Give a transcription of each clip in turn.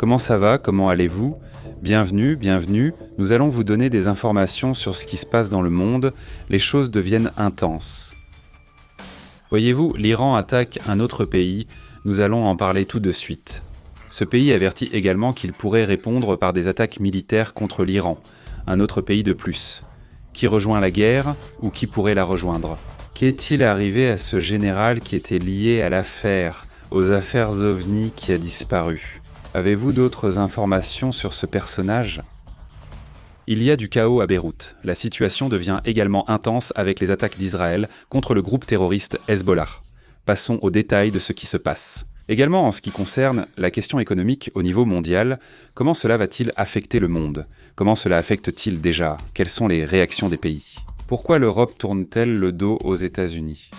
Comment ça va? Comment allez-vous? Bienvenue, bienvenue. Nous allons vous donner des informations sur ce qui se passe dans le monde. Les choses deviennent intenses. Voyez-vous, l'Iran attaque un autre pays. Nous allons en parler tout de suite. Ce pays avertit également qu'il pourrait répondre par des attaques militaires contre l'Iran, un autre pays de plus. Qui rejoint la guerre ou qui pourrait la rejoindre? Qu'est-il arrivé à ce général qui était lié à l'affaire, aux affaires OVNI qui a disparu? Avez-vous d'autres informations sur ce personnage? Il y a du chaos à Beyrouth. La situation devient également intense avec les attaques d'Israël contre le groupe terroriste Hezbollah. Passons aux détails de ce qui se passe. Également en ce qui concerne la question économique au niveau mondial, comment cela va-t-il affecter le monde? Comment cela affecte-t-il déjà? Quelles sont les réactions des pays? Pourquoi l'Europe tourne-t-elle le dos aux États-Unis?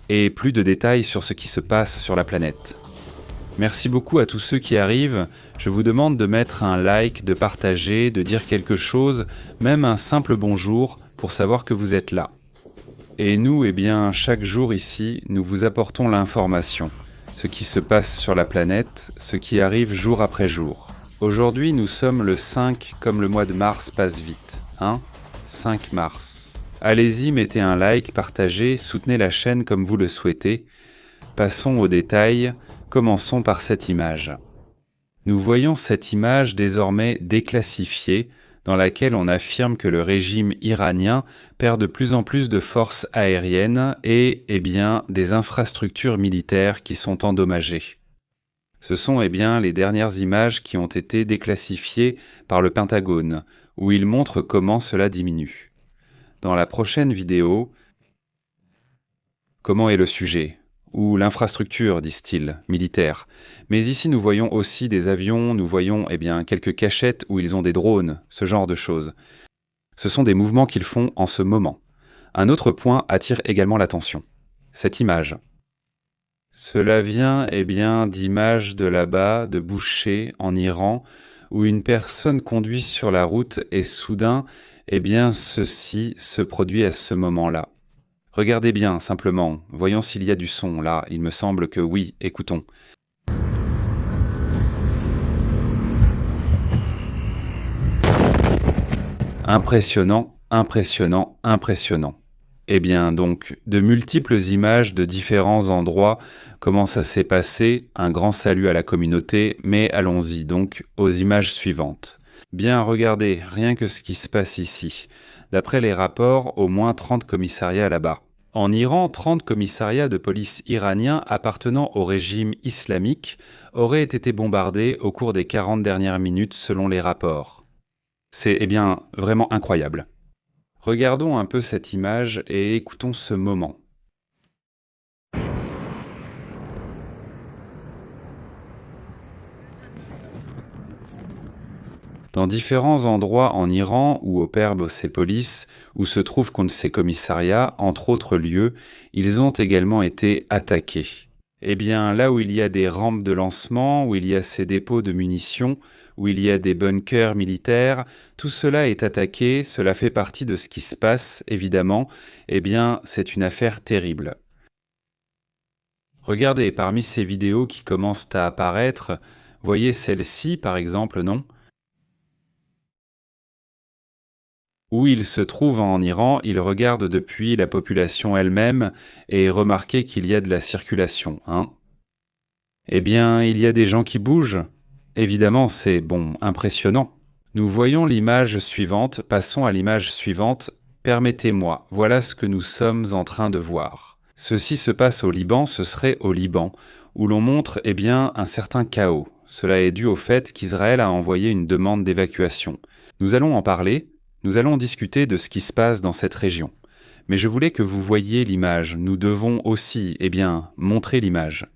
Et plus de détails sur ce qui se passe sur la planète. Merci beaucoup à tous ceux qui arrivent. Je vous demande de mettre un like, de partager, de dire quelque chose, même un simple bonjour pour savoir que vous êtes là. Et nous, chaque jour ici, nous vous apportons l'information. Ce qui se passe sur la planète, ce qui arrive jour après jour. Aujourd'hui, nous sommes le 5, comme le mois de mars passe vite. 5 mars. Allez-y, mettez un like, partagez, soutenez la chaîne comme vous le souhaitez. Passons aux détails. Commençons par cette image. Nous voyons cette image désormais déclassifiée, dans laquelle on affirme que le régime iranien perd de plus en plus de forces aériennes et, des infrastructures militaires qui sont endommagées. Ce sont, les dernières images qui ont été déclassifiées par le Pentagone, où il montre comment cela diminue. Dans la prochaine vidéo, comment est le sujet ? Ou l'infrastructure, disent-ils, militaire. Mais ici, nous voyons aussi des avions, nous voyons quelques cachettes où ils ont des drones, ce genre de choses. Ce sont des mouvements qu'ils font en ce moment. Un autre point attire également l'attention. Cette image. Cela vient d'images de là-bas, de Boucher, en Iran, où une personne conduit sur la route et soudain, ceci se produit à ce moment-là. Regardez bien, simplement. Voyons s'il y a du son. Là, il me semble que oui. Écoutons. Impressionnant, impressionnant, impressionnant. De multiples images de différents endroits. Comment ça s'est passé? Un grand salut à la communauté, mais allons-y donc aux images suivantes. Bien, regardez, rien que ce qui se passe ici. D'après les rapports, au moins 30 commissariats là-bas. En Iran, 30 commissariats de police iraniens appartenant au régime islamique auraient été bombardés au cours des 40 dernières minutes selon les rapports. C'est vraiment incroyable. Regardons un peu cette image et écoutons ce moment. Dans différents endroits en Iran où opèrent ces polices, où se trouvent ces commissariats, entre autres lieux, ils ont également été attaqués. Là où il y a des rampes de lancement, où il y a ces dépôts de munitions, où il y a des bunkers militaires, tout cela est attaqué, cela fait partie de ce qui se passe, évidemment. C'est une affaire terrible. Regardez, parmi ces vidéos qui commencent à apparaître, voyez celle-ci par exemple, non ? Où il se trouve en Iran, il regarde depuis la population elle-même et remarquez qu'il y a de la circulation, il y a des gens qui bougent. Évidemment, c'est impressionnant. Nous voyons l'image suivante, passons à l'image suivante. Permettez-moi, voilà ce que nous sommes en train de voir. Ceci se passe au Liban, ce serait au Liban, où l'on montre un certain chaos. Cela est dû au fait qu'Israël a envoyé une demande d'évacuation. Nous allons en parler. Nous allons discuter de ce qui se passe dans cette région. Mais je voulais que vous voyiez l'image. Nous devons aussi, montrer l'image.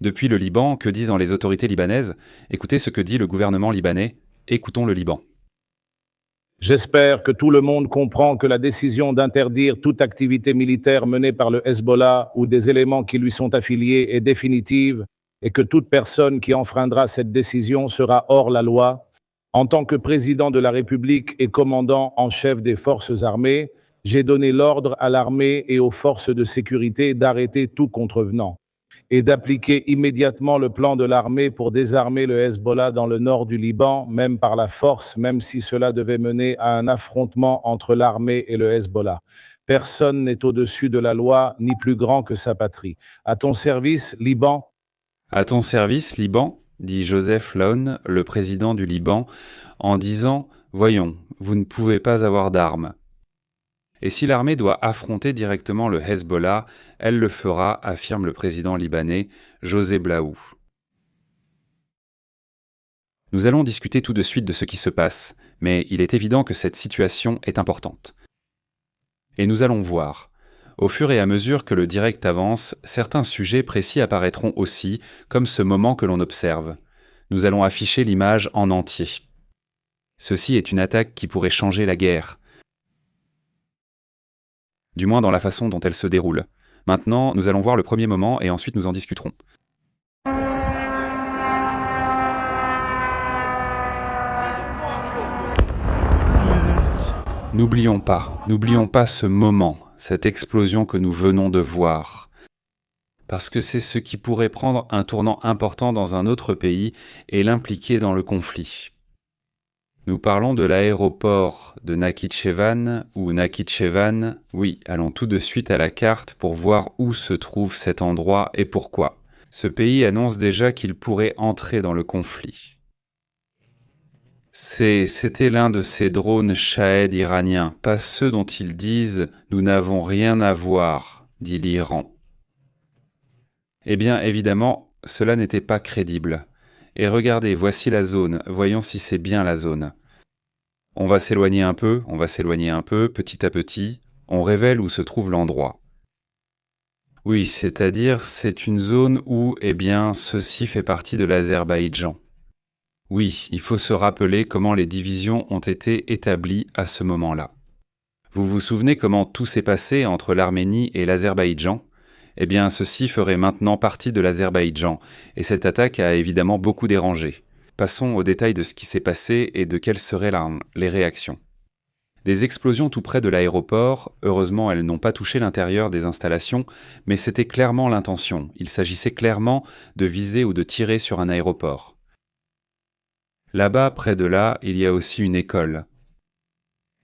Depuis le Liban, que disent les autorités libanaises? Écoutez ce que dit le gouvernement libanais. Écoutons le Liban. J'espère que tout le monde comprend que la décision d'interdire toute activité militaire menée par le Hezbollah ou des éléments qui lui sont affiliés est définitive et que toute personne qui enfreindra cette décision sera hors la loi. En tant que président de la République et commandant en chef des forces armées, j'ai donné l'ordre à l'armée et aux forces de sécurité d'arrêter tout contrevenant. et d'appliquer immédiatement le plan de l'armée pour désarmer le Hezbollah dans le nord du Liban, même par la force, même si cela devait mener à un affrontement entre l'armée et le Hezbollah. Personne n'est au-dessus de la loi, ni plus grand que sa patrie. À ton service, Liban. À ton service, Liban, dit Joseph Lone, le président du Liban, en disant « Voyons, vous ne pouvez pas avoir d'armes. » Et si l'armée doit affronter directement le Hezbollah, elle le fera, affirme le président libanais José Blaou. Nous allons discuter tout de suite de ce qui se passe, mais il est évident que cette situation est importante. Et nous allons voir. Au fur et à mesure que le direct avance, certains sujets précis apparaîtront aussi, comme ce moment que l'on observe. Nous allons afficher l'image en entier. Ceci est une attaque qui pourrait changer la guerre. Du moins dans la façon dont elle se déroule. Maintenant, nous allons voir le premier moment et ensuite nous en discuterons. N'oublions pas ce moment, cette explosion que nous venons de voir. Parce que c'est ce qui pourrait prendre un tournant important dans un autre pays et l'impliquer dans le conflit. Nous parlons de l'aéroport de Nakhichevan ou Nakhichevan. Oui, allons tout de suite à la carte pour voir où se trouve cet endroit et pourquoi. Ce pays annonce déjà qu'il pourrait entrer dans le conflit. C'était l'un de ces drones Shahed iraniens, pas ceux dont ils disent « nous n'avons rien à voir », dit l'Iran. Eh bien, évidemment, cela n'était pas crédible. Et regardez, voici la zone, voyons si c'est bien la zone. On va s'éloigner un peu, petit à petit, on révèle où se trouve l'endroit. Oui, c'est-à-dire, c'est une zone où, eh bien, ceci fait partie de l'Azerbaïdjan. Oui, il faut se rappeler comment les divisions ont été établies à ce moment-là. Vous vous souvenez comment tout s'est passé entre l'Arménie et l'Azerbaïdjan ? Eh bien, ceci ferait maintenant partie de l'Azerbaïdjan, et cette attaque a évidemment beaucoup dérangé. Passons aux détails de ce qui s'est passé et de quelles seraient les réactions. Des explosions tout près de l'aéroport, heureusement elles n'ont pas touché l'intérieur des installations, mais c'était clairement l'intention, il s'agissait clairement de viser ou de tirer sur un aéroport. Là-bas, près de là, il y a aussi une école.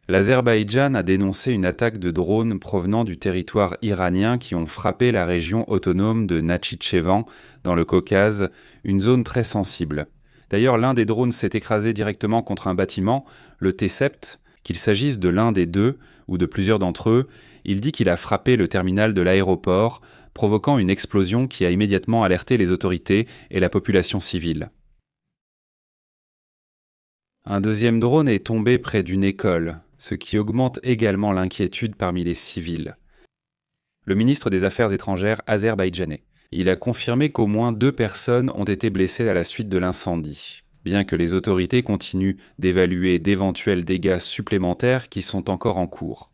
L'Azerbaïdjan a dénoncé une attaque de drones provenant du territoire iranien qui ont frappé la région autonome de Nakhichevan, dans le Caucase, une zone très sensible. D'ailleurs, l'un des drones s'est écrasé directement contre un bâtiment, le T-Sept, qu'il s'agisse de l'un des deux ou de plusieurs d'entre eux, il dit qu'il a frappé le terminal de l'aéroport, provoquant une explosion qui a immédiatement alerté les autorités et la population civile. Un deuxième drone est tombé près d'une école, ce qui augmente également l'inquiétude parmi les civils. Le ministre des Affaires étrangères azerbaïdjanais. Il a confirmé qu'au moins 2 personnes ont été blessées à la suite de l'incendie, bien que les autorités continuent d'évaluer d'éventuels dégâts supplémentaires qui sont encore en cours.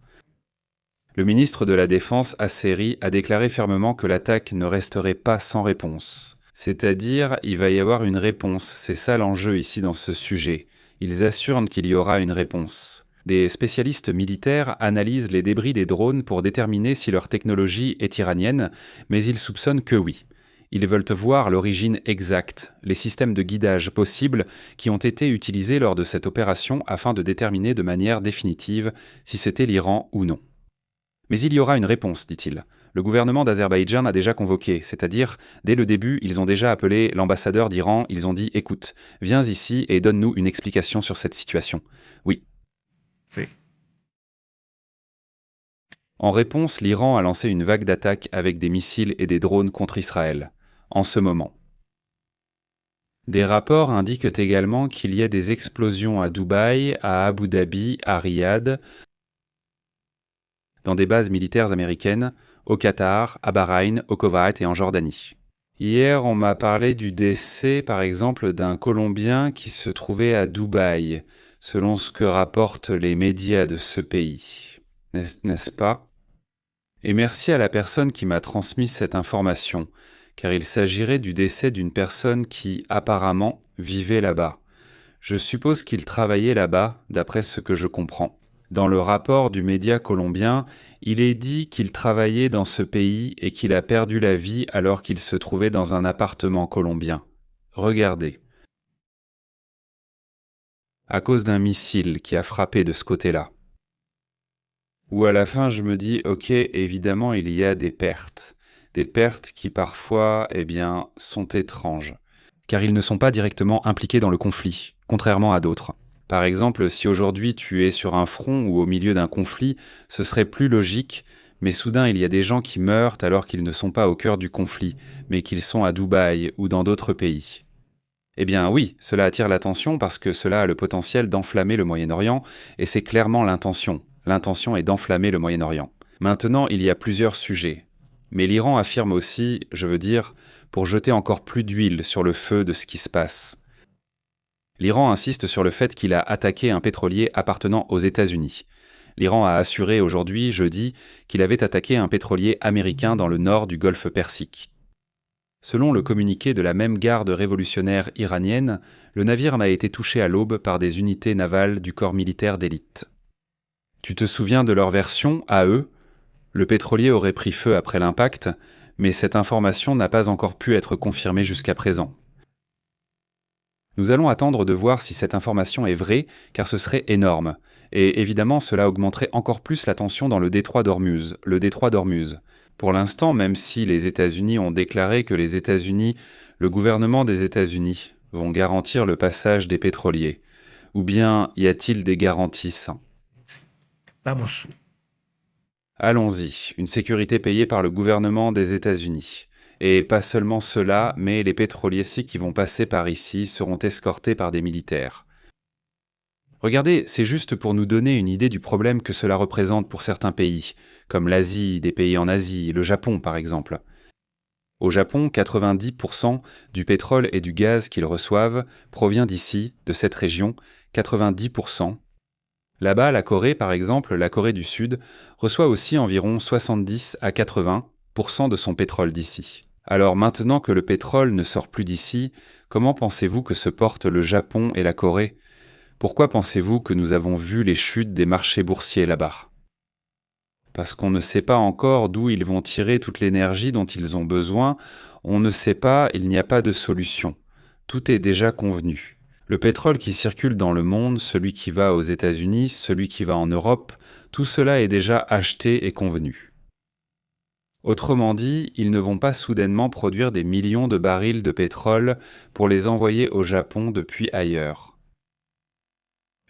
Le ministre de la Défense, Asseri, a déclaré fermement que l'attaque ne resterait pas sans réponse. C'est-à-dire, il va y avoir une réponse, c'est ça l'enjeu ici dans ce sujet. Ils assurent qu'il y aura une réponse. Des spécialistes militaires analysent les débris des drones pour déterminer si leur technologie est iranienne, mais ils soupçonnent que oui. Ils veulent voir l'origine exacte, les systèmes de guidage possibles qui ont été utilisés lors de cette opération afin de déterminer de manière définitive si c'était l'Iran ou non. Mais il y aura une réponse, dit-il. Le gouvernement d'Azerbaïdjan a déjà convoqué, c'est-à-dire, dès le début, ils ont déjà appelé l'ambassadeur d'Iran, ils ont dit « Écoute, viens ici et donne-nous une explication sur cette situation. » Oui. En réponse, l'Iran a lancé une vague d'attaques avec des missiles et des drones contre Israël, en ce moment. Des rapports indiquent également qu'il y a des explosions à Dubaï, à Abu Dhabi, à Riyad, dans des bases militaires américaines, au Qatar, à Bahreïn, au Koweït et en Jordanie. Hier, on m'a parlé du décès, par exemple, d'un Colombien qui se trouvait à Dubaï, selon ce que rapportent les médias de ce pays. N'est-ce pas ? Et merci à la personne qui m'a transmis cette information, car il s'agirait du décès d'une personne qui, apparemment, vivait là-bas. Je suppose qu'il travaillait là-bas, d'après ce que je comprends. Dans le rapport du média colombien, il est dit qu'il travaillait dans ce pays et qu'il a perdu la vie alors qu'il se trouvait dans un appartement colombien. Regardez. À cause d'un missile qui a frappé de ce côté-là. Ou à la fin, je me dis, ok, évidemment, il y a des pertes. Des pertes qui parfois, sont étranges. Car ils ne sont pas directement impliqués dans le conflit, contrairement à d'autres. Par exemple, si aujourd'hui tu es sur un front ou au milieu d'un conflit, ce serait plus logique, mais soudain il y a des gens qui meurent alors qu'ils ne sont pas au cœur du conflit, mais qu'ils sont à Dubaï ou dans d'autres pays. Eh bien oui, cela attire l'attention parce que cela a le potentiel d'enflammer le Moyen-Orient, et c'est clairement l'intention. L'intention est d'enflammer le Moyen-Orient. Maintenant, il y a plusieurs sujets. Mais l'Iran affirme aussi, pour jeter encore plus d'huile sur le feu de ce qui se passe. L'Iran insiste sur le fait qu'il a attaqué un pétrolier appartenant aux États-Unis. L'Iran a assuré aujourd'hui, jeudi, qu'il avait attaqué un pétrolier américain dans le nord du golfe Persique. Selon le communiqué de la même garde révolutionnaire iranienne, le navire n'a été touché à l'aube par des unités navales du corps militaire d'élite. Tu te souviens de leur version, à eux? Le pétrolier aurait pris feu après l'impact, mais cette information n'a pas encore pu être confirmée jusqu'à présent. Nous allons attendre de voir si cette information est vraie, car ce serait énorme. Et évidemment, cela augmenterait encore plus la tension dans le détroit d'Ormuz, Pour l'instant, même si les États-Unis ont déclaré que le gouvernement des États-Unis, vont garantir le passage des pétroliers. Ou bien y a-t-il des garanties? Vamos. Allons-y, une sécurité payée par le gouvernement des États-Unis. Et pas seulement cela, mais les pétroliers qui vont passer par ici seront escortés par des militaires. Regardez, c'est juste pour nous donner une idée du problème que cela représente pour certains pays, comme l'Asie, des pays en Asie, le Japon par exemple. Au Japon, 90% du pétrole et du gaz qu'ils reçoivent provient d'ici, de cette région, 90%. Là-bas, la Corée, par exemple, la Corée du Sud, reçoit aussi environ 70 à 80% de son pétrole d'ici. Alors maintenant que le pétrole ne sort plus d'ici, comment pensez-vous que se portent le Japon et la Corée? Pourquoi pensez-vous que nous avons vu les chutes des marchés boursiers là-bas? Parce qu'on ne sait pas encore d'où ils vont tirer toute l'énergie dont ils ont besoin, on ne sait pas, il n'y a pas de solution. Tout est déjà convenu. Le pétrole qui circule dans le monde, celui qui va aux États-Unis, celui qui va en Europe, tout cela est déjà acheté et convenu. Autrement dit, ils ne vont pas soudainement produire des millions de barils de pétrole pour les envoyer au Japon depuis ailleurs.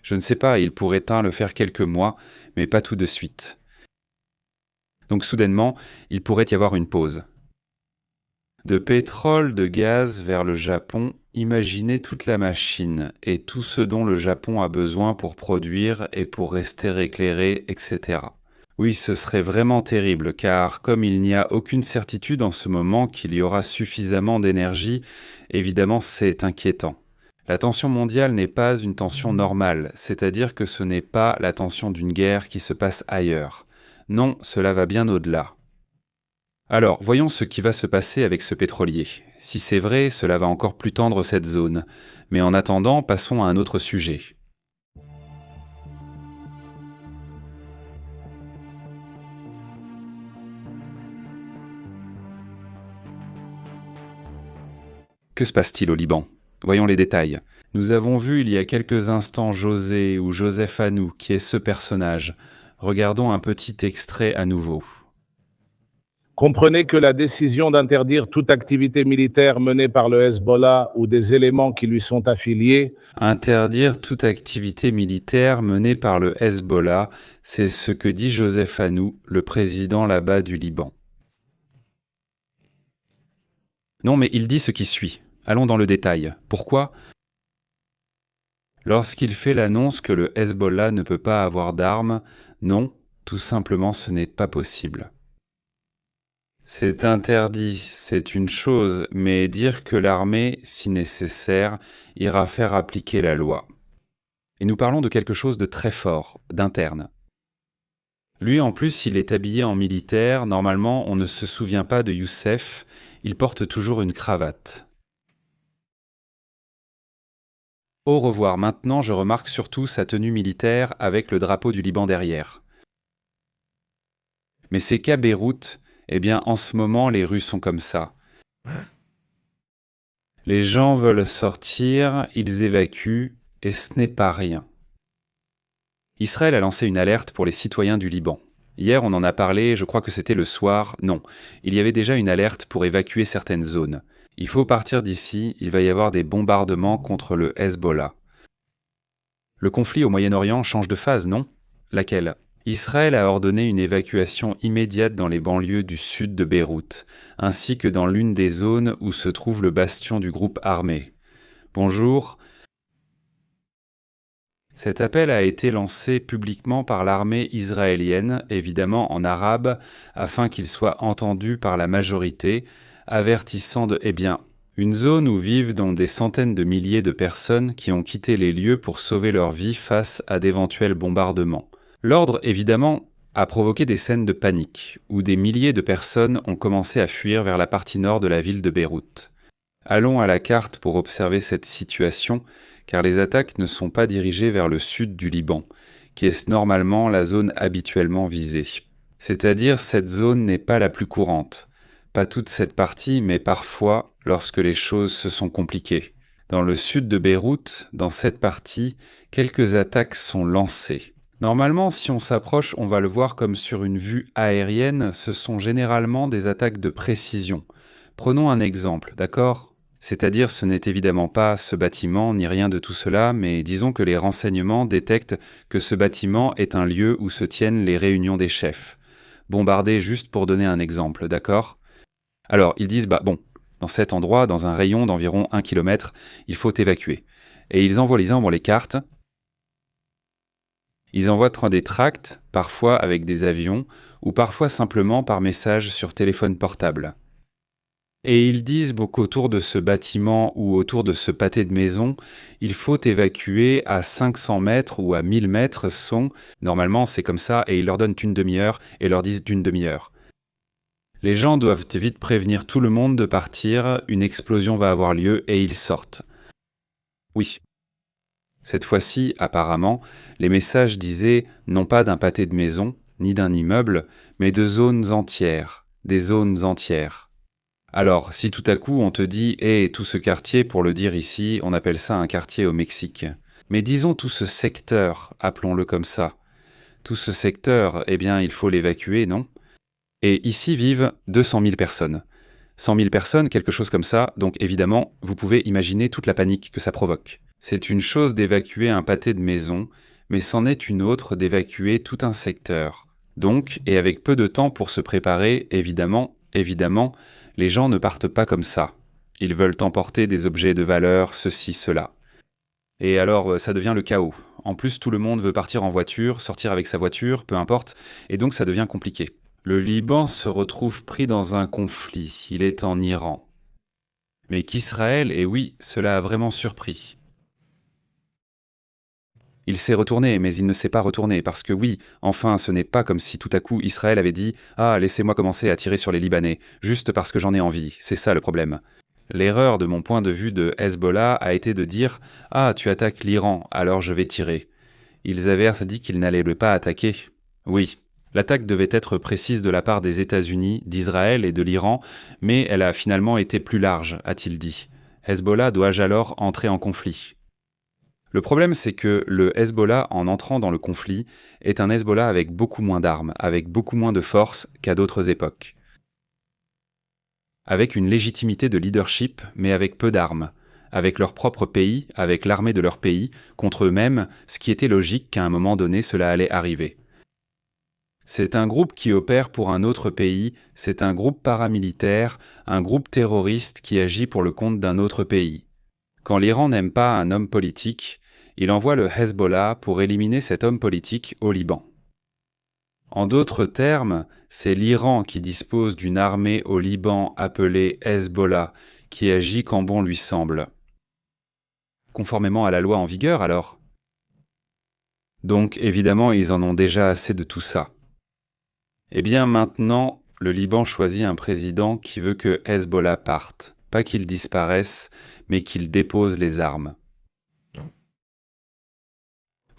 Je ne sais pas, ils pourraient le faire quelques mois, mais pas tout de suite. Donc soudainement, il pourrait y avoir une pause. De pétrole, de gaz vers le Japon, imaginez toute la machine et tout ce dont le Japon a besoin pour produire et pour rester éclairé, etc. Oui, ce serait vraiment terrible, car comme il n'y a aucune certitude en ce moment qu'il y aura suffisamment d'énergie, évidemment c'est inquiétant. La tension mondiale n'est pas une tension normale, c'est-à-dire que ce n'est pas la tension d'une guerre qui se passe ailleurs. Non, cela va bien au-delà. Alors, voyons ce qui va se passer avec ce pétrolier. Si c'est vrai, cela va encore plus tendre cette zone. Mais en attendant, passons à un autre sujet. Que se passe-t-il au Liban? Voyons les détails. Nous avons vu il y a quelques instants José ou Joseph Hanou, qui est ce personnage. Regardons un petit extrait à nouveau. Comprenez que la décision d'interdire toute activité militaire menée par le Hezbollah ou des éléments qui lui sont affiliés, Interdire toute activité militaire menée par le Hezbollah, c'est ce que dit Joseph Hanou, le président là-bas du Liban. Non, mais il dit ce qui suit. Allons dans le détail. Pourquoi? Lorsqu'il fait l'annonce que le Hezbollah ne peut pas avoir d'armes, non, tout simplement ce n'est pas possible. C'est interdit, c'est une chose, mais dire que l'armée, si nécessaire, ira faire appliquer la loi. Et nous parlons de quelque chose de très fort, d'interne. Lui, en plus, il est habillé en militaire, normalement, on ne se souvient pas de Youssef, il porte toujours une cravate. Au revoir. Maintenant, je remarque surtout sa tenue militaire avec le drapeau du Liban derrière. Mais c'est qu'à Beyrouth, eh bien, en ce moment, les rues sont comme ça. Les gens veulent sortir, ils évacuent, et ce n'est pas rien. Israël a lancé une alerte pour les citoyens du Liban. Hier, on en a parlé, je crois que c'était le soir. Non, il y avait déjà une alerte pour évacuer certaines zones. Il faut partir d'ici, il va y avoir des bombardements contre le Hezbollah. Le conflit au Moyen-Orient change de phase, non? Laquelle? Israël a ordonné une évacuation immédiate dans les banlieues du sud de Beyrouth, ainsi que dans l'une des zones où se trouve le bastion du groupe armé. Bonjour. Cet appel a été lancé publiquement par l'armée israélienne, évidemment en arabe, afin qu'il soit entendu par la majorité, avertissant de une zone où vivent donc des centaines de milliers de personnes qui ont quitté les lieux pour sauver leur vie face à d'éventuels bombardements. L'ordre, évidemment, a provoqué des scènes de panique, où des milliers de personnes ont commencé à fuir vers la partie nord de la ville de Beyrouth. Allons à la carte pour observer cette situation, car les attaques ne sont pas dirigées vers le sud du Liban, qui est normalement la zone habituellement visée. C'est-à-dire cette zone n'est pas la plus courante. Pas toute cette partie, mais parfois lorsque les choses se sont compliquées. Dans le sud de Beyrouth, dans cette partie, quelques attaques sont lancées. Normalement, si on s'approche, on va le voir comme sur une vue aérienne, ce sont généralement des attaques de précision. Prenons un exemple, d'accord ? C'est-à-dire, ce n'est évidemment pas ce bâtiment ni rien de tout cela, mais disons que les renseignements détectent que ce bâtiment est un lieu où se tiennent les réunions des chefs. Bombardé juste pour donner un exemple, d'accord ? Alors, ils disent, dans cet endroit, dans un rayon d'environ 1 km, il faut évacuer. Et ils envoient les cartes. Ils envoient des tracts, parfois avec des avions, ou parfois simplement par message sur téléphone portable. Et ils disent qu'autour de ce bâtiment ou autour de ce pâté de maison, il faut évacuer à 500 mètres ou à 1000 mètres normalement c'est comme ça, et ils leur donnent une demi-heure et leur disent d'une demi-heure. Les gens doivent vite prévenir tout le monde de partir, une explosion va avoir lieu et ils sortent. Oui. Cette fois-ci, apparemment, les messages disaient non pas d'un pâté de maison, ni d'un immeuble, mais de zones entières, des zones entières. Alors, si tout à coup on te dit « tout ce quartier, pour le dire ici, on appelle ça un quartier au Mexique ». Mais disons tout ce secteur, appelons-le comme ça. Tout ce secteur, il faut l'évacuer, non ? Et ici vivent 200 000 personnes. 100 000 personnes, quelque chose comme ça, donc évidemment, vous pouvez imaginer toute la panique que ça provoque. C'est une chose d'évacuer un pâté de maison, mais c'en est une autre d'évacuer tout un secteur. Donc, et avec peu de temps pour se préparer, évidemment, les gens ne partent pas comme ça. Ils veulent emporter des objets de valeur, ceci, cela. Et alors, ça devient le chaos. En plus, tout le monde veut partir en voiture, sortir avec sa voiture, peu importe, et donc ça devient compliqué. Le Liban se retrouve pris dans un conflit. Il est en Iran. Mais qu'Israël, et oui, cela a vraiment surpris. Il s'est retourné, mais il ne s'est pas retourné, parce que oui, enfin, ce n'est pas comme si tout à coup Israël avait dit « Ah, laissez-moi commencer à tirer sur les Libanais, juste parce que j'en ai envie, c'est ça le problème ». L'erreur de mon point de vue de Hezbollah a été de dire « Ah, tu attaques l'Iran, alors je vais tirer ». Ils avaient dit qu'ils n'allaient pas attaquer. Oui, l'attaque devait être précise de la part des États-Unis, d'Israël et de l'Iran, mais elle a finalement été plus large, a-t-il dit. Hezbollah doit-je alors entrer en conflit ? Le problème, c'est que le Hezbollah, en entrant dans le conflit, est un Hezbollah avec beaucoup moins d'armes, avec beaucoup moins de force qu'à d'autres époques. Avec une légitimité de leadership, mais avec peu d'armes. Avec leur propre pays, avec l'armée de leur pays, contre eux-mêmes, ce qui était logique qu'à un moment donné, cela allait arriver. C'est un groupe qui opère pour un autre pays, c'est un groupe paramilitaire, un groupe terroriste qui agit pour le compte d'un autre pays. Quand l'Iran n'aime pas un homme politique, il envoie le Hezbollah pour éliminer cet homme politique au Liban. En d'autres termes, c'est l'Iran qui dispose d'une armée au Liban appelée Hezbollah, qui agit quand bon lui semble. Conformément à la loi en vigueur, alors. Donc, évidemment, ils en ont déjà assez de tout ça. Eh bien, maintenant, le Liban choisit un président qui veut que Hezbollah parte. Pas qu'il disparaisse, mais qu'il dépose les armes.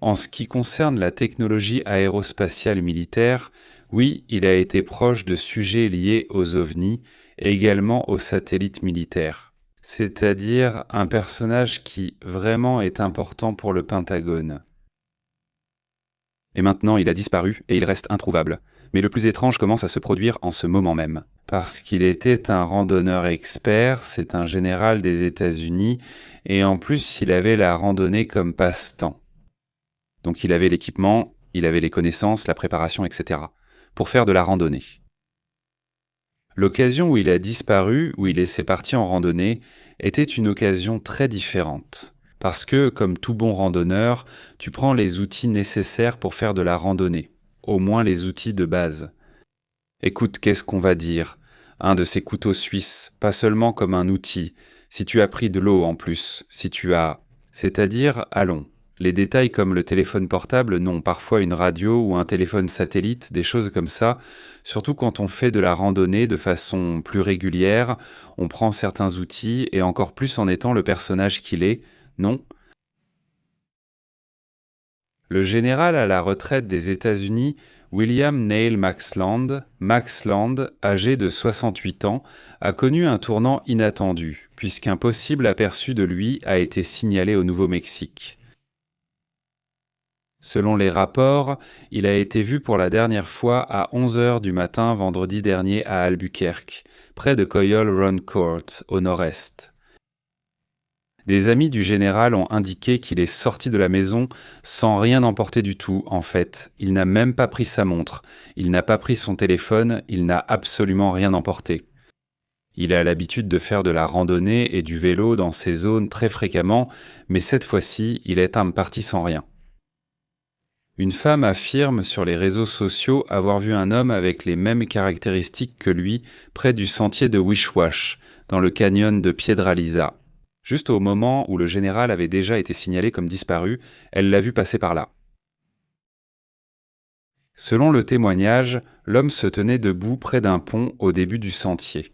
En ce qui concerne la technologie aérospatiale militaire, oui, il a été proche de sujets liés aux ovnis et également aux satellites militaires. C'est-à-dire un personnage qui vraiment est important pour le Pentagone. Et maintenant, il a disparu et il reste introuvable. Mais le plus étrange commence à se produire en ce moment même. Parce qu'il était un randonneur expert, c'est un général des États-Unis, et en plus, il avait la randonnée comme passe-temps. Donc il avait l'équipement, il avait les connaissances, la préparation, etc. pour faire de la randonnée. L'occasion où il a disparu, où il s'est parti en randonnée, était une occasion très différente. Parce que, comme tout bon randonneur, tu prends les outils nécessaires pour faire de la randonnée, au moins les outils de base. Écoute, qu'est-ce qu'on va dire? Un de ces couteaux suisses, pas seulement comme un outil, si tu as pris de l'eau en plus, si tu as... C'est-à-dire, allons, les détails comme le téléphone portable, non, parfois une radio ou un téléphone satellite, des choses comme ça, surtout quand on fait de la randonnée de façon plus régulière, on prend certains outils et encore plus en étant le personnage qu'il est, non. Le général à la retraite des États-Unis, William Neil Maxland, âgé de 68 ans, a connu un tournant inattendu, puisqu'un possible aperçu de lui a été signalé au Nouveau-Mexique. Selon les rapports, il a été vu pour la dernière fois à 11h du matin vendredi dernier à Albuquerque, près de Coyol Run Court, au nord-est. Des amis du général ont indiqué qu'il est sorti de la maison sans rien emporter du tout, en fait. Il n'a même pas pris sa montre, il n'a pas pris son téléphone, il n'a absolument rien emporté. Il a l'habitude de faire de la randonnée et du vélo dans ces zones très fréquemment, mais cette fois-ci, il est parti sans rien. Une femme affirme sur les réseaux sociaux avoir vu un homme avec les mêmes caractéristiques que lui près du sentier de Wishwash, dans le canyon de Piedralisa. Juste au moment où le général avait déjà été signalé comme disparu, elle l'a vu passer par là. Selon le témoignage, l'homme se tenait debout près d'un pont au début du sentier.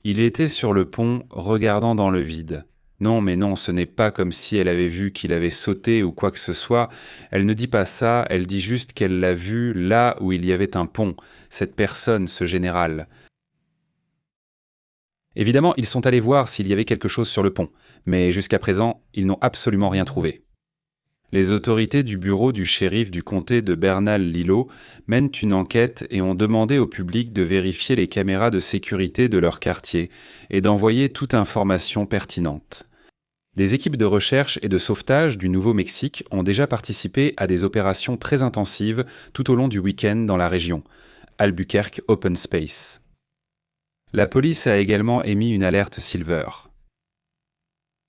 Il était sur le pont, regardant dans le vide. Non, mais non, ce n'est pas comme si elle avait vu qu'il avait sauté ou quoi que ce soit. Elle ne dit pas ça, elle dit juste qu'elle l'a vu là où il y avait un pont, cette personne, ce général. Évidemment, ils sont allés voir s'il y avait quelque chose sur le pont, mais jusqu'à présent, ils n'ont absolument rien trouvé. Les autorités du bureau du shérif du comté de Bernal-Lilo mènent une enquête et ont demandé au public de vérifier les caméras de sécurité de leur quartier et d'envoyer toute information pertinente. Des équipes de recherche et de sauvetage du Nouveau-Mexique ont déjà participé à des opérations très intensives tout au long du week-end dans la région, Albuquerque Open Space. La police a également émis une alerte Silver.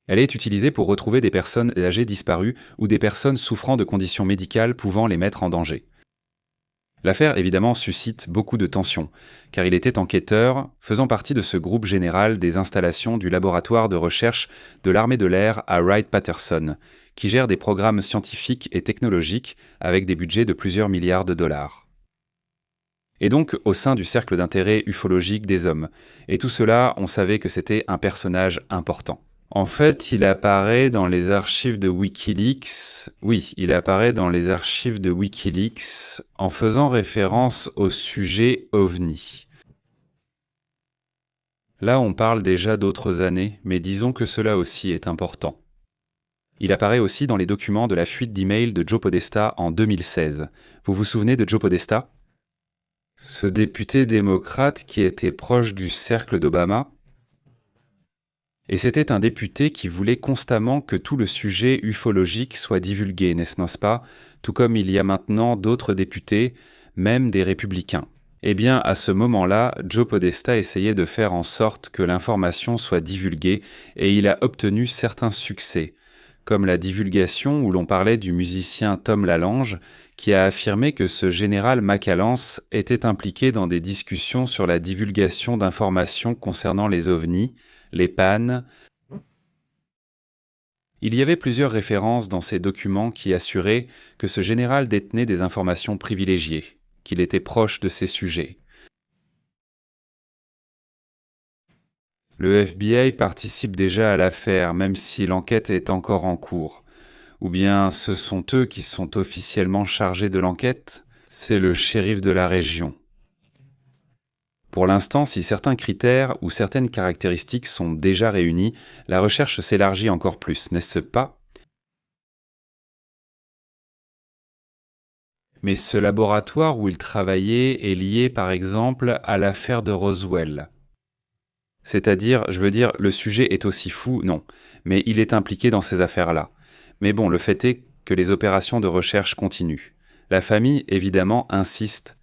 Elle est utilisée pour retrouver des personnes âgées disparues ou des personnes souffrant de conditions médicales pouvant les mettre en danger. L'affaire, évidemment, suscite beaucoup de tensions, car il était enquêteur, faisant partie de ce groupe général des installations du laboratoire de recherche de l'armée de l'air à Wright-Patterson, qui gère des programmes scientifiques et technologiques avec des budgets de plusieurs milliards de dollars. Et donc au sein du cercle d'intérêt ufologique des hommes. Et tout cela, on savait que c'était un personnage important. En fait, il apparaît dans les archives de Wikileaks. Oui, il apparaît dans les archives de Wikileaks en faisant référence au sujet OVNI. Là, on parle déjà d'autres années, mais disons que cela aussi est important. Il apparaît aussi dans les documents de la fuite d'email de Joe Podesta en 2016. Vous vous souvenez de Joe Podesta ? Ce député démocrate qui était proche du cercle d'Obama. Et c'était un député qui voulait constamment que tout le sujet ufologique soit divulgué, n'est-ce pas? Tout comme il y a maintenant d'autres députés, même des républicains. Eh bien, à ce moment-là, Joe Podesta essayait de faire en sorte que l'information soit divulguée et il a obtenu certains succès, comme la divulgation où l'on parlait du musicien Tom Lalange, qui a affirmé que ce général McAlance était impliqué dans des discussions sur la divulgation d'informations concernant les ovnis, les pannes. Il y avait plusieurs références dans ces documents qui assuraient que ce général détenait des informations privilégiées, qu'il était proche de ces sujets. Le FBI participe déjà à l'affaire, même si l'enquête est encore en cours. Ou bien ce sont eux qui sont officiellement chargés de l'enquête? C'est le shérif de la région. Pour l'instant, si certains critères ou certaines caractéristiques sont déjà réunis, la recherche s'élargit encore plus, n'est-ce pas? Mais ce laboratoire où il travaillait est lié par exemple à l'affaire de Roswell. C'est-à-dire, je veux dire, le sujet est aussi fou, non, mais il est impliqué dans ces affaires-là. Mais bon, le fait est que les opérations de recherche continuent. La famille, évidemment, insiste.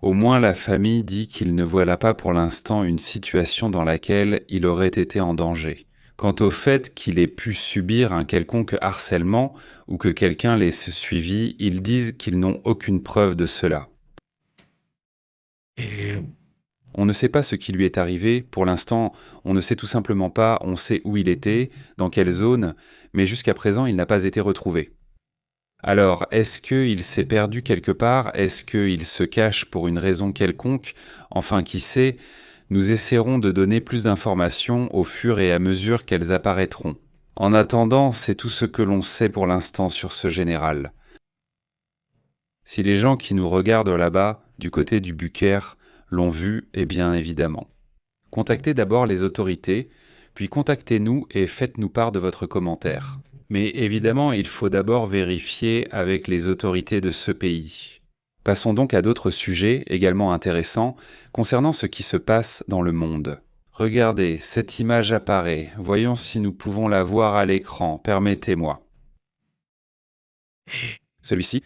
Au moins la famille dit qu'il ne voit pas pour l'instant une situation dans laquelle il aurait été en danger. Quant au fait qu'il ait pu subir un quelconque harcèlement ou que quelqu'un l'ait suivi, ils disent qu'ils n'ont aucune preuve de cela. Et On ne sait pas ce qui lui est arrivé, pour l'instant, on ne sait tout simplement pas, on sait où il était, dans quelle zone, mais jusqu'à présent il n'a pas été retrouvé. Alors, est-ce qu'il s'est perdu quelque part? Est-ce qu'il se cache pour une raison quelconque? Enfin, qui sait? Nous essaierons de donner plus d'informations au fur et à mesure qu'elles apparaîtront. En attendant, c'est tout ce que l'on sait pour l'instant sur ce général. Si les gens qui nous regardent là-bas, du côté du Bucaire, l'ont vu, eh bien évidemment. Contactez d'abord les autorités, puis contactez-nous et faites-nous part de votre commentaire. Mais évidemment, il faut d'abord vérifier avec les autorités de ce pays. Passons donc à d'autres sujets également intéressants concernant ce qui se passe dans le monde. Regardez, cette image apparaît. Voyons si nous pouvons la voir à l'écran. Permettez-moi. Celui-ci.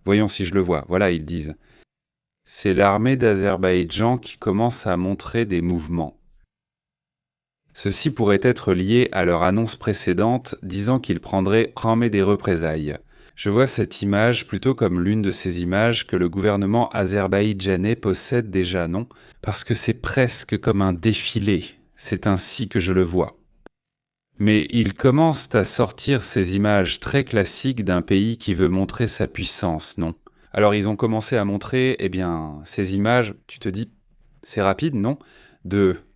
Voyons si je le vois. Voilà, ils disent. C'est l'armée d'Azerbaïdjan qui commence à montrer des mouvements. Ceci pourrait être lié à leur annonce précédente disant qu'ils prendraient des représailles. Je vois cette image plutôt comme l'une de ces images que le gouvernement azerbaïdjanais possède déjà, non? Parce que c'est presque comme un défilé, c'est ainsi que je le vois. Mais ils commencent à sortir ces images très classiques d'un pays qui veut montrer sa puissance, non? Alors ils ont commencé à montrer, ces images, tu te dis, c'est rapide, non?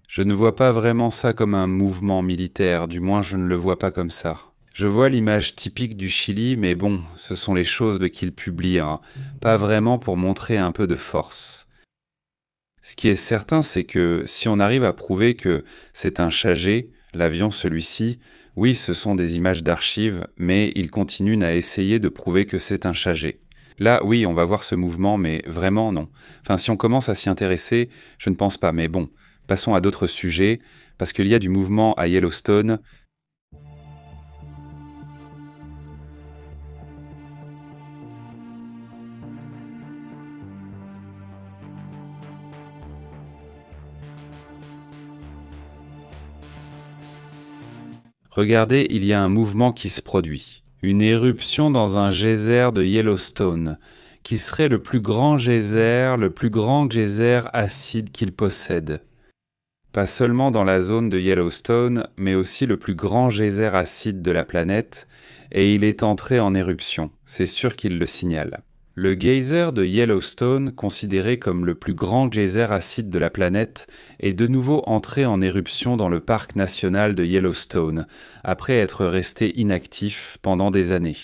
Je ne vois pas vraiment ça comme un mouvement militaire, du moins je ne le vois pas comme ça. Je vois l'image typique du Chili, mais bon, ce sont les choses qu'ils publient, hein, pas vraiment pour montrer un peu de force. Ce qui est certain, c'est que si on arrive à prouver que c'est un Chagé, l'avion celui-ci, oui, ce sont des images d'archives, mais ils continuent à essayer de prouver que c'est un Chagé. Là, oui, on va voir ce mouvement, mais vraiment non. Enfin, si on commence à s'y intéresser, je ne pense pas, mais bon. Passons à d'autres sujets, parce qu'il y a du mouvement à Yellowstone. Regardez, il y a un mouvement qui se produit. Une éruption dans un geyser de Yellowstone, qui serait le plus grand geyser acide qu'il possède. Pas seulement dans la zone de Yellowstone, mais aussi le plus grand geyser acide de la planète, et il est entré en éruption, c'est sûr qu'il le signale. Le geyser de Yellowstone, considéré comme le plus grand geyser acide de la planète, est de nouveau entré en éruption dans le parc national de Yellowstone, après être resté inactif pendant des années.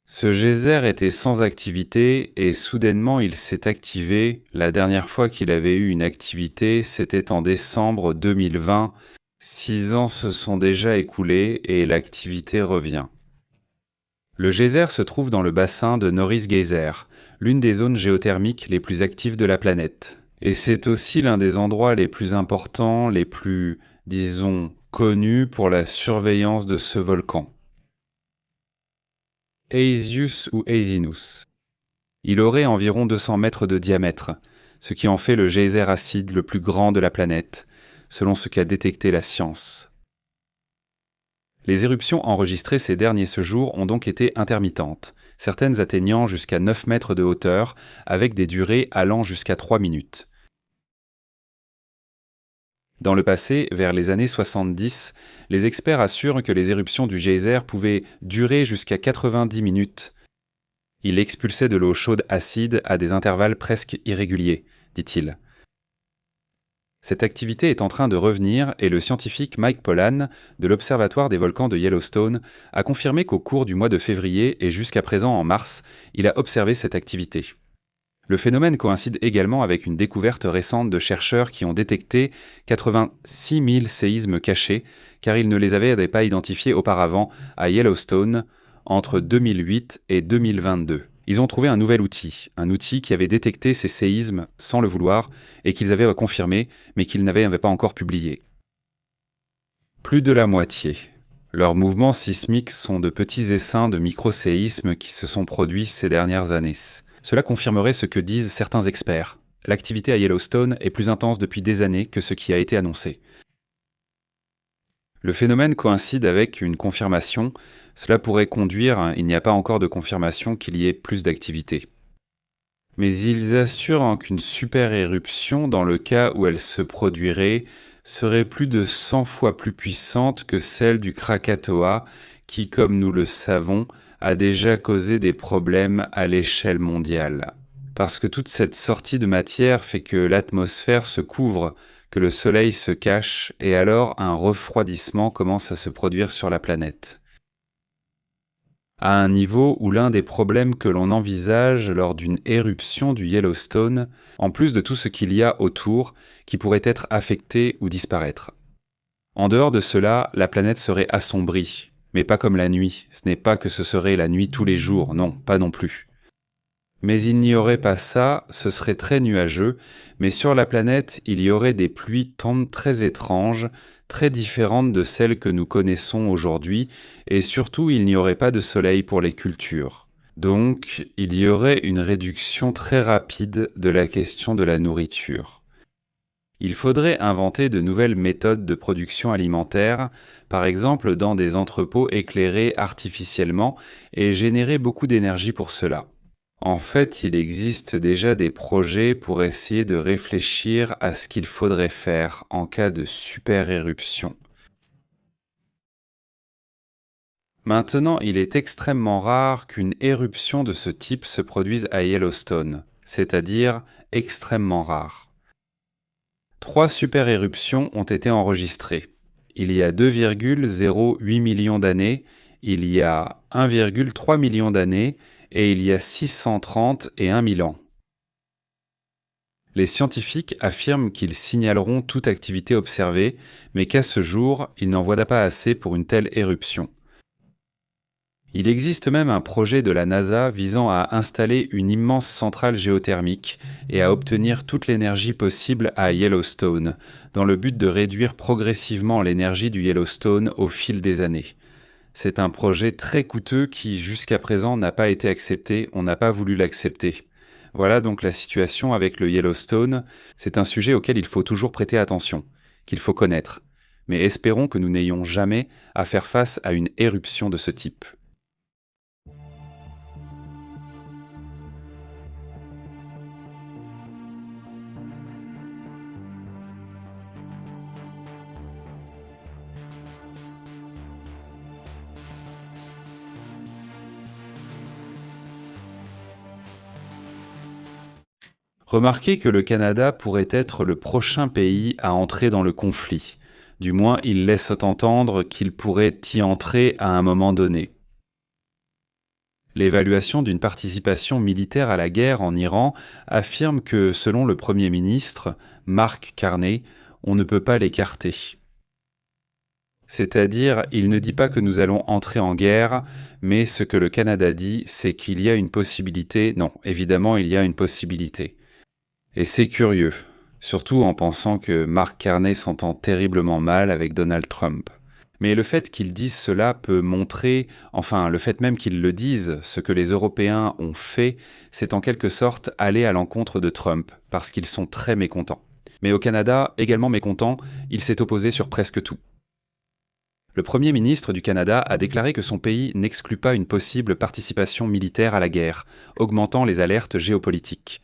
Ce geyser était sans activité et soudainement il s'est activé. La dernière fois qu'il avait eu une activité, c'était en décembre 2020. 6 ans se sont déjà écoulés et l'activité revient. Le geyser se trouve dans le bassin de Norris Geyser, l'une des zones géothermiques les plus actives de la planète. Et c'est aussi l'un des endroits les plus importants, les plus, disons, connus pour la surveillance de ce volcan. Eisius ou Eisinus. Il aurait environ 200 mètres de diamètre, ce qui en fait le geyser acide le plus grand de la planète, selon ce qu'a détecté la science. Les éruptions enregistrées ces derniers jours ont donc été intermittentes, certaines atteignant jusqu'à 9 mètres de hauteur, avec des durées allant jusqu'à 3 minutes. Dans le passé, vers les années 70, les experts assurent que les éruptions du geyser pouvaient durer jusqu'à 90 minutes. Il expulsait de l'eau chaude acide à des intervalles presque irréguliers, dit-il. Cette activité est en train de revenir et le scientifique Mike Pollan de l'Observatoire des volcans de Yellowstone a confirmé qu'au cours du mois de février et jusqu'à présent en mars, il a observé cette activité. Le phénomène coïncide également avec une découverte récente de chercheurs qui ont détecté 86 000 séismes cachés, car ils ne les avaient pas identifiés auparavant à Yellowstone entre 2008 et 2022. Ils ont trouvé un nouvel outil, un outil qui avait détecté ces séismes sans le vouloir et qu'ils avaient confirmé, mais qu'ils n'avaient pas encore publié. Plus de la moitié. Leurs mouvements sismiques sont de petits essaims de microséismes qui se sont produits ces dernières années. Cela confirmerait ce que disent certains experts. L'activité à Yellowstone est plus intense depuis des années que ce qui a été annoncé. Le phénomène coïncide avec une confirmation. Cela pourrait conduire, il n'y a pas encore de confirmation qu'il y ait plus d'activité. Mais ils assurent qu'une super éruption, dans le cas où elle se produirait, serait plus de 100 fois plus puissante que celle du Krakatoa, qui, comme nous le savons, a déjà causé des problèmes à l'échelle mondiale. Parce que toute cette sortie de matière fait que l'atmosphère se couvre, que le soleil se cache, et alors un refroidissement commence à se produire sur la planète. À un niveau où l'un des problèmes que l'on envisage lors d'une éruption du Yellowstone, en plus de tout ce qu'il y a autour, qui pourrait être affecté ou disparaître. En dehors de cela, la planète serait assombrie, mais pas comme la nuit. Ce n'est pas que ce serait la nuit tous les jours, non, pas non plus. Mais il n'y aurait pas ça, ce serait très nuageux, mais sur la planète, il y aurait des pluies tombes très étranges, très différentes de celles que nous connaissons aujourd'hui, et surtout il n'y aurait pas de soleil pour les cultures. Donc, il y aurait une réduction très rapide de la question de la nourriture. Il faudrait inventer de nouvelles méthodes de production alimentaire, par exemple dans des entrepôts éclairés artificiellement, et générer beaucoup d'énergie pour cela. En fait, il existe déjà des projets pour essayer de réfléchir à ce qu'il faudrait faire en cas de super éruption. Maintenant, il est extrêmement rare qu'une éruption de ce type se produise à Yellowstone, c'est-à-dire extrêmement rare. 3 super éruptions ont été enregistrées. Il y a 2,08 millions d'années, il y a 1,3 million d'années, et il y a 630 et 1 000 ans. Les scientifiques affirment qu'ils signaleront toute activité observée, mais qu'à ce jour, ils n'en voient pas assez pour une telle éruption. Il existe même un projet de la NASA visant à installer une immense centrale géothermique et à obtenir toute l'énergie possible à Yellowstone, dans le but de réduire progressivement l'énergie du Yellowstone au fil des années. C'est un projet très coûteux qui, jusqu'à présent, n'a pas été accepté, on n'a pas voulu l'accepter. Voilà donc la situation avec le Yellowstone. C'est un sujet auquel il faut toujours prêter attention, qu'il faut connaître. Mais espérons que nous n'ayons jamais à faire face à une éruption de ce type. Remarquez que le Canada pourrait être le prochain pays à entrer dans le conflit. Du moins, il laisse entendre qu'il pourrait y entrer à un moment donné. L'évaluation d'une participation militaire à la guerre en Iran affirme que, selon le Premier ministre, Mark Carney, on ne peut pas l'écarter. C'est-à-dire, il ne dit pas que nous allons entrer en guerre, mais ce que le Canada dit, c'est qu'il y a une possibilité. Non, évidemment, il y a une possibilité. Et c'est curieux, surtout en pensant que Mark Carney s'entend terriblement mal avec Donald Trump. Mais le fait qu'ils disent cela peut montrer, enfin le fait même qu'ils le disent, ce que les Européens ont fait, c'est en quelque sorte aller à l'encontre de Trump, parce qu'ils sont très mécontents. Mais au Canada, également mécontent, il s'est opposé sur presque tout. Le Premier ministre du Canada a déclaré que son pays n'exclut pas une possible participation militaire à la guerre, augmentant les alertes géopolitiques.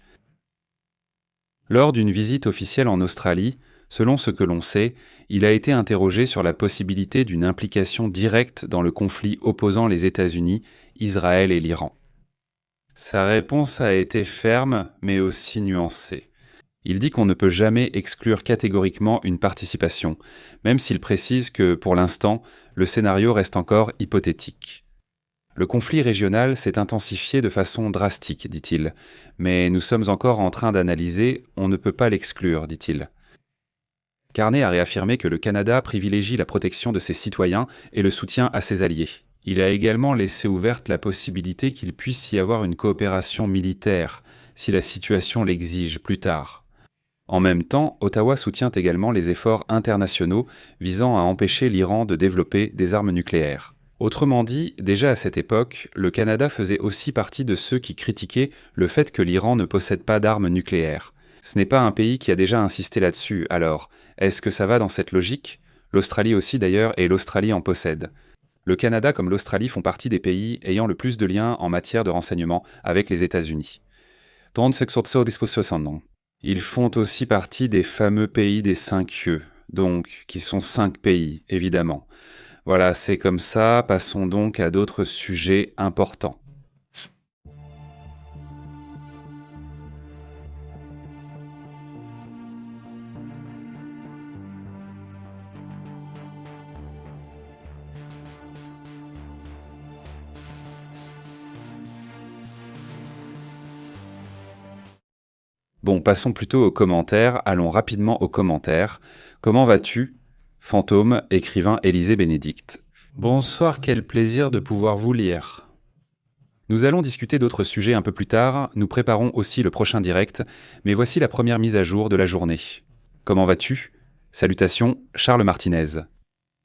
Lors d'une visite officielle en Australie, selon ce que l'on sait, il a été interrogé sur la possibilité d'une implication directe dans le conflit opposant les États-Unis, Israël et l'Iran. Sa réponse a été ferme, mais aussi nuancée. Il dit qu'on ne peut jamais exclure catégoriquement une participation, même s'il précise que, pour l'instant, le scénario reste encore hypothétique. Le conflit régional s'est intensifié de façon drastique, dit-il, mais nous sommes encore en train d'analyser, on ne peut pas l'exclure, dit-il. Carney a réaffirmé que le Canada privilégie la protection de ses citoyens et le soutien à ses alliés. Il a également laissé ouverte la possibilité qu'il puisse y avoir une coopération militaire, si la situation l'exige plus tard. En même temps, Ottawa soutient également les efforts internationaux visant à empêcher l'Iran de développer des armes nucléaires. Autrement dit, déjà à cette époque, le Canada faisait aussi partie de ceux qui critiquaient le fait que l'Iran ne possède pas d'armes nucléaires. Ce n'est pas un pays qui a déjà insisté là-dessus, alors est-ce que ça va dans cette logique ? L'Australie aussi d'ailleurs, et l'Australie en possède. Le Canada comme l'Australie font partie des pays ayant le plus de liens en matière de renseignement avec les États-Unis. Ils font aussi partie des fameux pays des 5 yeux, donc qui sont 5 pays, évidemment. Voilà, c'est comme ça, passons donc à d'autres sujets importants. Bon, passons plutôt aux commentaires, allons rapidement aux commentaires. Comment vas-tu ? Fantôme, écrivain Élisée Bénédicte. Bonsoir, quel plaisir de pouvoir vous lire. Nous allons discuter d'autres sujets un peu plus tard, nous préparons aussi le prochain direct, mais voici la première mise à jour de la journée. Comment vas-tu ? Salutations, Charles Martinez.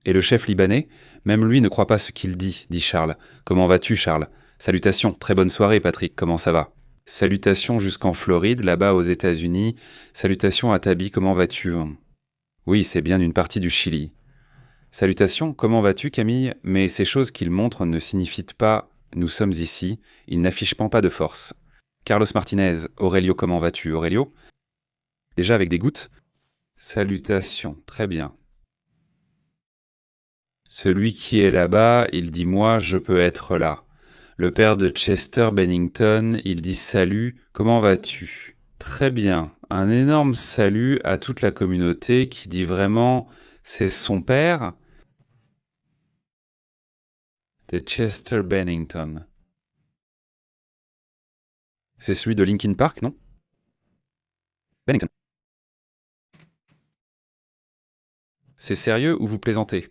Et le chef libanais ? Même lui ne croit pas ce qu'il dit Charles. Comment vas-tu, Charles ? Salutations, très bonne soirée, Patrick, comment ça va ? Salutations jusqu'en Floride, là-bas aux États-Unis. Salutations à Tabi, comment vas-tu ? Oui, c'est bien une partie du Chili. Salutations, comment vas-tu, Camille ? Mais ces choses qu'il montre ne signifient pas « nous sommes ici », ils n'affichent pas de force. Carlos Martinez, Aurelio, comment vas-tu, Aurelio ? Déjà avec des gouttes ? Salutations, très bien. Celui qui est là-bas, il dit « moi, je peux être là ». Le père de Chester Bennington, il dit « salut, comment vas-tu ?» Très bien, un énorme salut à toute la communauté qui dit vraiment « c'est son père ?» de Chester Bennington. C'est celui de Linkin Park, non ? Bennington. C'est sérieux ou vous plaisantez ?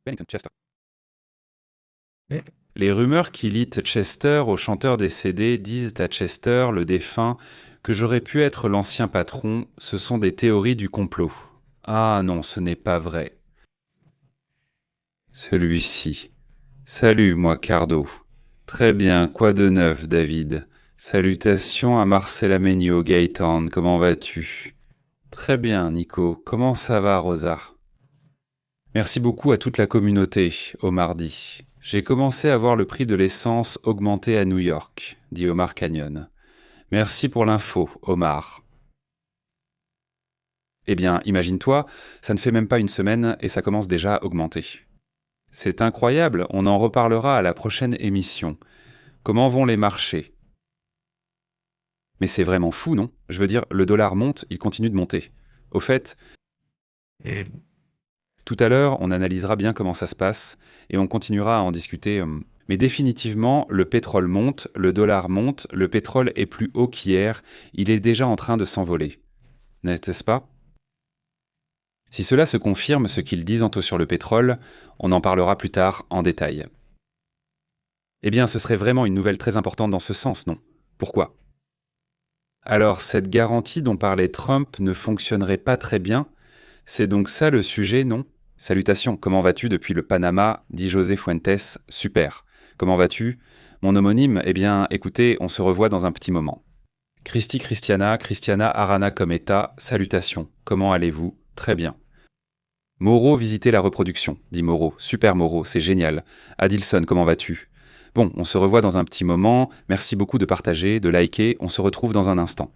Bennington, Chester. Les rumeurs qui lient Chester au chanteur décédé disent à Chester, le défunt, que j'aurais pu être l'ancien patron, ce sont des théories du complot. Ah non, ce n'est pas vrai. Celui-ci. Salut, moi, Cardo. Très bien, quoi de neuf, David ? Salutations à Marcella Megno, Gaëtan, comment vas-tu ? Très bien, Nico. Comment ça va, Rosa ? Merci beaucoup à toute la communauté, Omar dit. J'ai commencé à voir le prix de l'essence augmenter à New York, dit Omar Canyon. Merci pour l'info, Omar. Eh bien, imagine-toi, ça ne fait même pas une semaine et ça commence déjà à augmenter. C'est incroyable, on en reparlera à la prochaine émission. Comment vont les marchés ? Mais c'est vraiment fou, non ? Je veux dire, le dollar monte, il continue de monter. Au fait, tout à l'heure, on analysera bien comment ça se passe et on continuera à en discuter. Mais définitivement, le pétrole monte, le dollar monte, le pétrole est plus haut qu'hier, il est déjà en train de s'envoler. N'est-ce pas ? Si cela se confirme, ce qu'ils disent sur le pétrole, on en parlera plus tard en détail. Eh bien, ce serait vraiment une nouvelle très importante dans ce sens, non ? Pourquoi ? Alors, cette garantie dont parlait Trump ne fonctionnerait pas très bien ? C'est donc ça le sujet, non ? Salutations, comment vas-tu depuis le Panama, dit José Fuentes, super. Comment vas-tu ? Mon homonyme, eh bien, écoutez, on se revoit dans un petit moment. Christiana Arana Cometa, salutations, comment allez-vous ? Très bien. Moreau, visiter la reproduction, dit Moreau. Super Moreau, c'est génial. Adilson, comment vas-tu ? Bon, on se revoit dans un petit moment. Merci beaucoup de partager, de liker. On se retrouve dans un instant.